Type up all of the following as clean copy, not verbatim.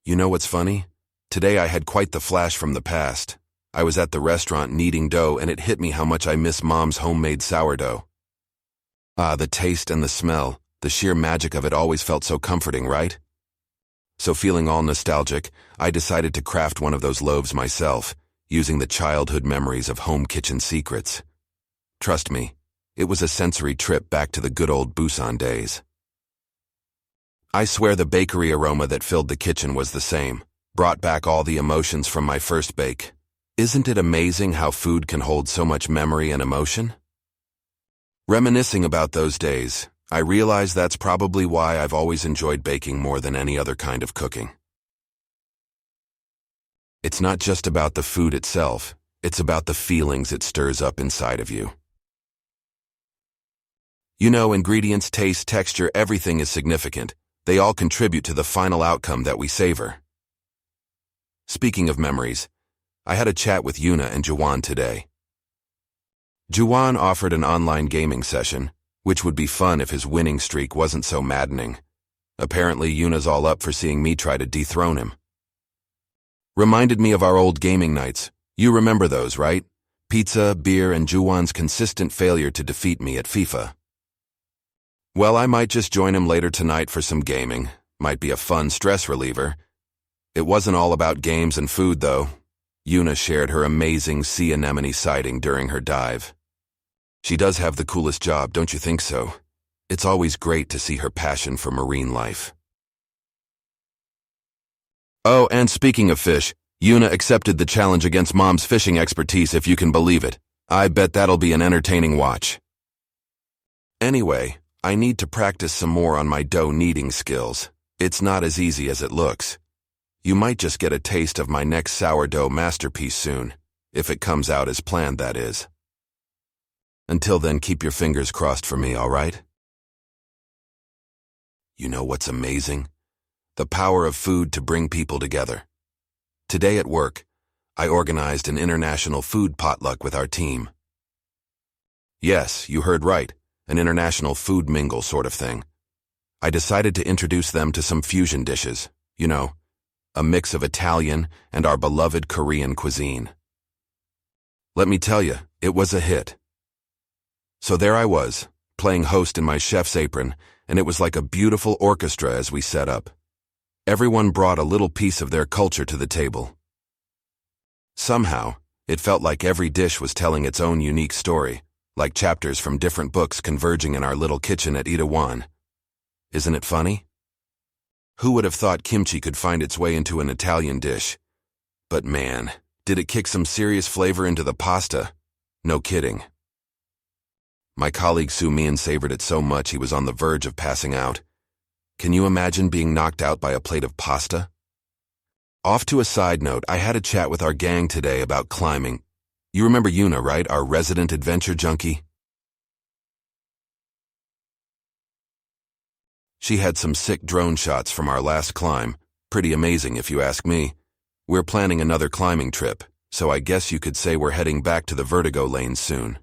You know what's funny? Today I had quite the flash from the past. I was at the restaurant kneading dough and it hit me how much I miss Mom's homemade sourdough. Ah, the taste and the smell, the sheer magic of it always felt so comforting, right? So feeling all nostalgic, I decided to craft one of those loaves myself, using the childhood memories of home kitchen secrets. Trust me, it was a sensory trip back to the good old Busan days. I swear the bakery aroma that filled the kitchen was the same, brought back all the emotions from my first bake. Isn't it amazing how food can hold so much memory and emotion? Reminiscing about those days, I realize that's probably why I've always enjoyed baking more than any other kind of cooking. It's not just about the food itself, it's about the feelings it stirs up inside of you. You know, ingredients, taste, texture, everything is significant. They all contribute to the final outcome that we savor. Speaking of memories, I had a chat with Yuna and Juwan today. Juwan offered an online gaming session, which would be fun if his winning streak wasn't so maddening. Apparently, Yuna's all up for seeing me try to dethrone him. Reminded me of our old gaming nights. You remember those, right? Pizza, beer, and Juwan's consistent failure to defeat me at FIFA. Well, I might just join him later tonight for some gaming. Might be a fun stress reliever. It wasn't all about games and food, though. Yuna shared her amazing sea anemone sighting during her dive. She does have the coolest job, don't you think so? It's always great to see her passion for marine life. Oh, and speaking of fish, Yuna accepted the challenge against Mom's fishing expertise, if you can believe it. I bet that'll be an entertaining watch. Anyway, I need to practice some more on my dough kneading skills. It's not as easy as it looks. You might just get a taste of my next sourdough masterpiece soon, if it comes out as planned, that is. Until then, keep your fingers crossed for me, all right? You know what's amazing? The power of food to bring people together. Today at work, I organized an international food potluck with our team. Yes, you heard right, an international food mingle sort of thing. I decided to introduce them to some fusion dishes, you know, a mix of Italian and our beloved Korean cuisine. Let me tell you, it was a hit. So there I was, playing host in my chef's apron, and it was like a beautiful orchestra as we set up. Everyone brought a little piece of their culture to the table. Somehow, it felt like every dish was telling its own unique story, like chapters from different books converging in our little kitchen at Itaewon. Isn't it funny? Who would have thought kimchi could find its way into an Italian dish? But man, did it kick some serious flavor into the pasta? No kidding. My colleague Sumian savored it so much he was on the verge of passing out. Can you imagine being knocked out by a plate of pasta? Off to a side note, I had a chat with our gang today about climbing. You remember Yuna, right? Our resident adventure junkie? She had some sick drone shots from our last climb. Pretty amazing if you ask me. We're planning another climbing trip, so I guess you could say we're heading back to the vertigo lanes soon.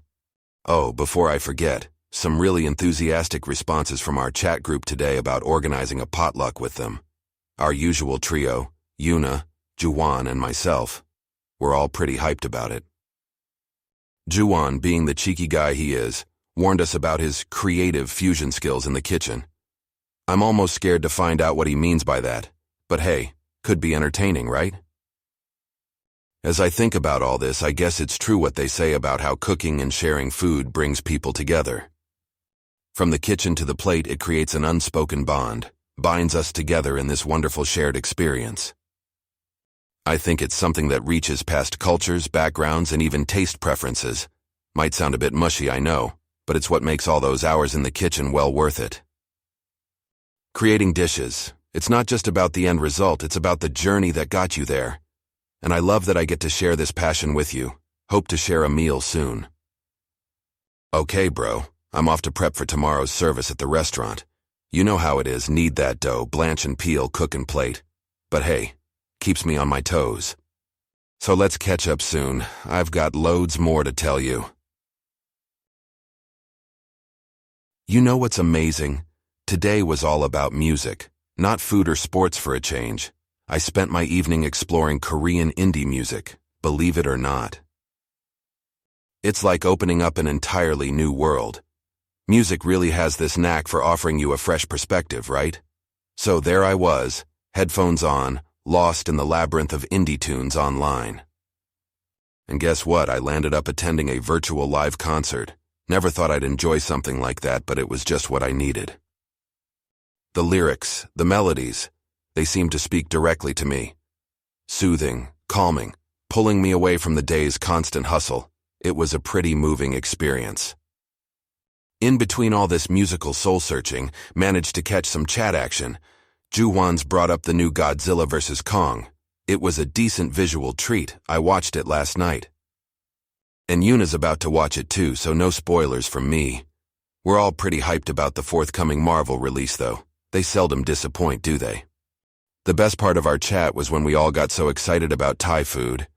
Oh, before I forget, some really enthusiastic responses from our chat group today about organizing a potluck with them. Our usual trio, Yuna, Juwan, and myself. We're all pretty hyped about it. Juwan, being the cheeky guy he is, warned us about his creative fusion skills in the kitchen. I'm almost scared to find out what he means by that, but hey, could be entertaining, right? As I think about all this, I guess it's true what they say about how cooking and sharing food brings people together. From the kitchen to the plate, it creates an unspoken bond, binds us together in this wonderful shared experience. I think it's something that reaches past cultures, backgrounds, and even taste preferences. Might sound a bit mushy, I know, but it's what makes all those hours in the kitchen well worth it. Creating dishes, it's not just about the end result, it's about the journey that got you there. And I love that I get to share this passion with you. Hope to share a meal soon. Okay, bro, I'm off to prep for tomorrow's service at the restaurant. You know how it is, knead that dough, blanch and peel, cook and plate. But hey, keeps me on my toes. So let's catch up soon. I've got loads more to tell you. You know what's amazing? Today was all about music, not food or sports for a change. I spent my evening exploring Korean indie music, believe it or not. It's like opening up an entirely new world. Music really has this knack for offering you a fresh perspective, right? So there I was, headphones on, lost in the labyrinth of indie tunes online. And guess what? I landed up attending a virtual live concert. Never thought I'd enjoy something like that, but it was just what I needed. The lyrics, the melodies, they seemed to speak directly to me. Soothing, calming, pulling me away from the day's constant hustle. It was a pretty moving experience. In between all this musical soul-searching, managed to catch some chat action. Juwan's brought up the new Godzilla vs. Kong. It was a decent visual treat. I watched it last night. And Yuna's about to watch it too, so no spoilers from me. We're all pretty hyped about the forthcoming Marvel release though. They seldom disappoint, do they? The best part of our chat was when we all got so excited about Thai food.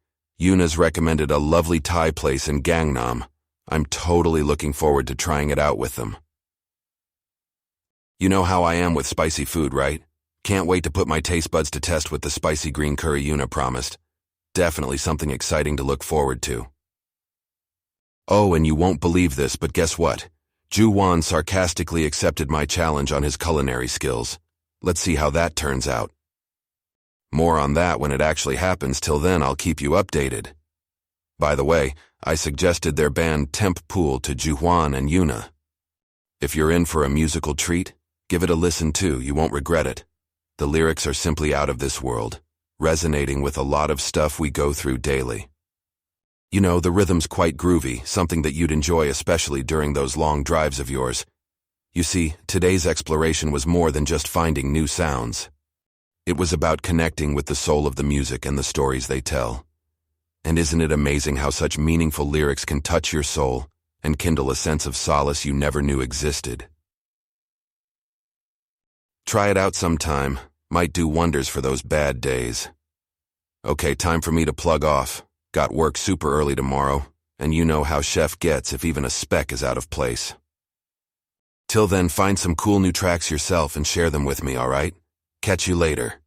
Yuna's recommended a lovely Thai place in Gangnam. I'm totally looking forward to trying it out with them. You know how I am with spicy food, right? Can't wait to put my taste buds to test with the spicy green curry Yuna promised. Definitely something exciting to look forward to. Oh, and you won't believe this, but guess what? Juwan sarcastically accepted my challenge on his culinary skills. Let's see how that turns out. More on that when it actually happens. Till then, I'll keep you updated. By the way, I suggested their band Temp Pool to Juwan and Yuna. If you're in for a musical treat, give it a listen too, you won't regret it. The lyrics are simply out of this world, resonating with a lot of stuff we go through daily. You know, the rhythm's quite groovy, something that you'd enjoy especially during those long drives of yours. You see, today's exploration was more than just finding new sounds. It was about connecting with the soul of the music and the stories they tell. And isn't it amazing how such meaningful lyrics can touch your soul and kindle a sense of solace you never knew existed? Try it out sometime. Might do wonders for those bad days. Okay, time for me to plug off. Got work super early tomorrow, and you know how Chef gets if even a speck is out of place. Till then, find some cool new tracks yourself and share them with me, alright? Catch you later.